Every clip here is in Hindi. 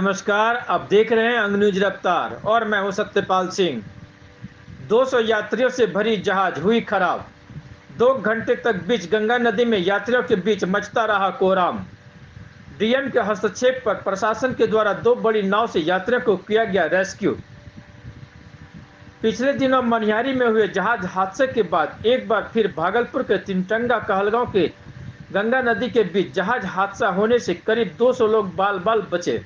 नमस्कार, आप देख रहे हैं अंग न्यूज रफ्तार और मैं हूं सत्यपाल सिंह। 200 यात्रियों से भरी जहाज हुई खराब। 2 घंटे तक बीच गंगा नदी में यात्रियों के बीच मचता रहा कोहराम। डीएम के हस्तक्षेप पर प्रशासन के द्वारा 2 बड़ी नाव से यात्रियों को किया गया रेस्क्यू। पिछले दिनों मनिहारी में हुए जहाज हादसे के बाद एक बार फिर भागलपुर के तिनटंगा कहलगांव के गंगा नदी के बीच जहाज हादसा होने से करीब 200 लोग बाल बाल बचे।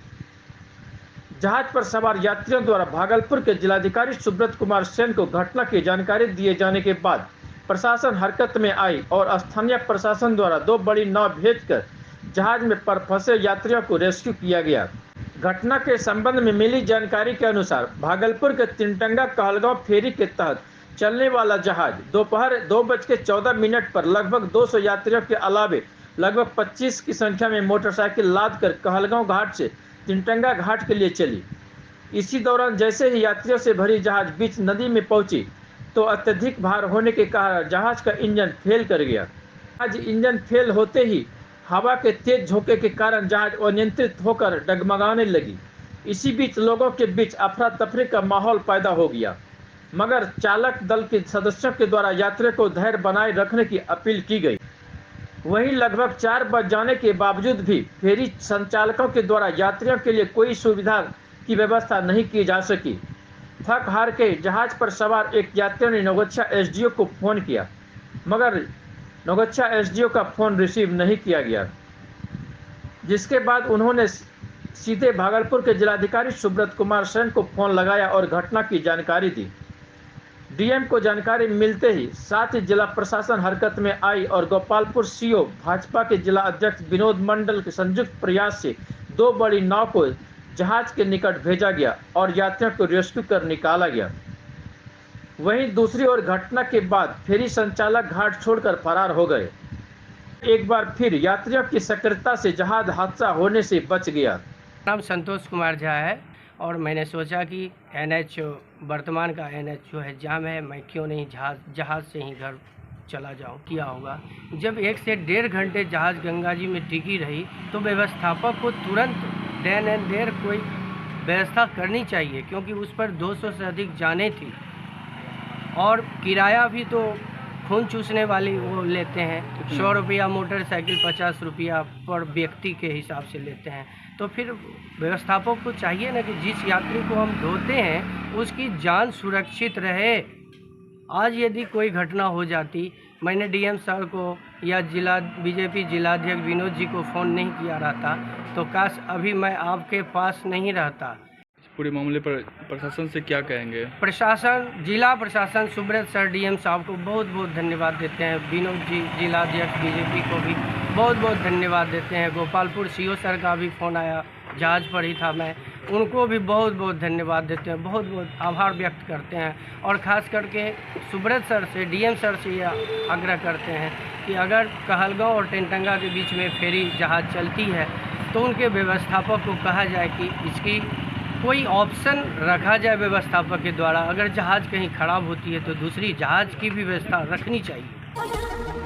जहाज पर सवार यात्रियों द्वारा भागलपुर के जिलाधिकारी सुब्रत कुमार सेन को घटना की जानकारी दिए जाने के बाद प्रशासन हरकत में आई और स्थानीय प्रशासन द्वारा 2 बड़ी नाव भेजकर जहाज में फंसे यात्रियों को रेस्क्यू किया गया। घटना के संबंध में मिली जानकारी के अनुसार भागलपुर के तिनटंगा कहलगांव फेरी के तहत चलने वाला जहाज दोपहर 2:14 पर लगभग 200 यात्रियों के अलावे लगभग 25 की संख्या में मोटरसाइकिल लाद कर कहलगांव घाट से तिनटंगा घाट के लिए चली। इसी दौरान जैसे ही यात्रियों से भरी जहाज बीच नदी में पहुंची तो अत्यधिक भार होने के कारण जहाज का इंजन फेल कर गया। आज इंजन फेल होते ही हवा के तेज झोंके के कारण जहाज अनियंत्रित होकर डगमगाने लगी। इसी बीच लोगों के बीच अफरा तफरी का माहौल पैदा हो गया, मगर चालक दल के सदस्यों के द्वारा यात्रियों को धैर्य बनाए रखने की अपील की गई। वहीं लगभग 4 बज जाने के बावजूद भी फेरी संचालकों के द्वारा यात्रियों के लिए कोई सुविधा की व्यवस्था नहीं की जा सकी। थक हार के जहाज पर सवार एक यात्री ने नौगच्छा एसडीओ को फोन किया, मगर नौगच्छा एसडीओ का फोन रिसीव नहीं किया गया, जिसके बाद उन्होंने सीधे भागलपुर के जिलाधिकारी सुब्रत कुमार सेन को फोन लगाया और घटना की जानकारी दी। डीएम को जानकारी मिलते ही साथ ही जिला प्रशासन हरकत में आई और गोपालपुर सीओ भाजपा के जिला अध्यक्ष विनोद मंडल के संयुक्त प्रयास से 2 बड़ी नाव को जहाज के निकट भेजा गया और यात्रियों को रेस्क्यू कर निकाला गया। वहीं दूसरी ओर घटना के बाद फेरी संचालक घाट छोड़कर फरार हो गए। एक बार फिर यात्रियों की सक्रियता से जहाज हादसा होने से बच गया। नाम संतोष कुमार झा है और मैंने सोचा कि एनएच वर्तमान का एनएच जो है जाम है, मैं क्यों नहीं जहाज से ही घर चला जाऊं। किया होगा जब 1 से 1.5 घंटे जहाज गंगा जी में टिकी रही तो व्यवस्थापक को तुरंत देन एंड देर कोई व्यवस्था करनी चाहिए, क्योंकि उस पर 200 से अधिक जाने थी और किराया भी तो खून चूसने वाली वो लेते हैं। 100 रुपया मोटरसाइकिल, 50 रुपया पर व्यक्ति के हिसाब से लेते हैं। तो फिर व्यवस्थापक को चाहिए ना कि जिस यात्री को हम ढोते हैं उसकी जान सुरक्षित रहे। आज यदि कोई घटना हो जाती, मैंने डीएम सर को या बीजेपी जिलाध्यक्ष विनोद जी को फ़ोन नहीं किया रहता तो काश अभी मैं आपके पास नहीं रहता। पूरे मामले पर प्रशासन से क्या कहेंगे? प्रशासन, जिला प्रशासन, सुब्रत सर, डीएम साहब को बहुत बहुत धन्यवाद देते हैं। विनोद जी जिलाध्यक्ष बीजेपी को भी बहुत बहुत धन्यवाद देते हैं। गोपालपुर सीओ सर का भी फ़ोन आया, जहाज़ पर ही था मैं, उनको भी बहुत बहुत धन्यवाद देते हैं, बहुत बहुत आभार व्यक्त करते हैं। और ख़ास करके सुब्रत सर से, डीएम सर से यह आग्रह करते हैं कि अगर कहलगांव और तिनटंगा के बीच में फेरी जहाज़ चलती है तो उनके व्यवस्थापक को कहा जाए कि इसकी कोई ऑप्शन रखा जाए व्यवस्थापक के द्वारा। अगर जहाज़ कहीं ख़राब होती है तो दूसरी जहाज़ की भी व्यवस्था रखनी चाहिए।